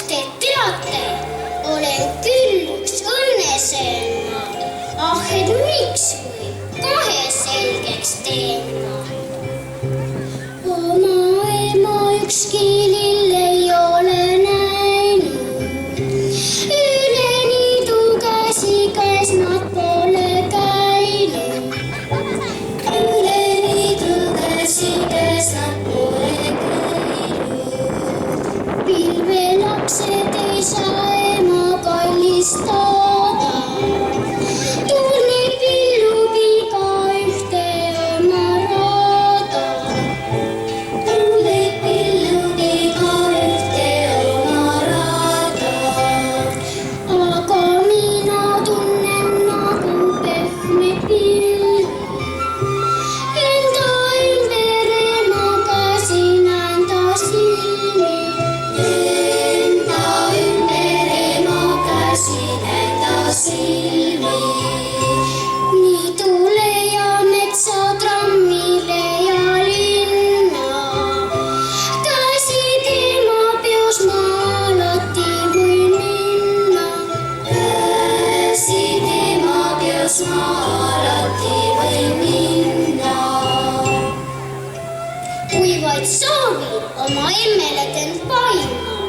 kas te teate, olen küll üks õnneseen ma. Ah, et miks või kohe selgeks teen ma. Oma ema ükski lill ei ole näinud. Üle niidu käsikäes nad pole käinud. Üle niidu käsikäes nad pole käinud. Pilvelapsed ei saa ema kallistada. Tunneb pillub igaühte oma rada. Tunneb pillub igaühte oma rada. Aga mina tunnen nagu pehme pillu. Enda ümber ema käsi näen ta silmi. Enda ümber ema käsi näen ta silmi. Niidule ja metsatrammile ja linna. Käsid ema peos ma alati võin minna. Käsid ema peos ma alati võin minna. Kui vaid soovin oma emmele teen paima.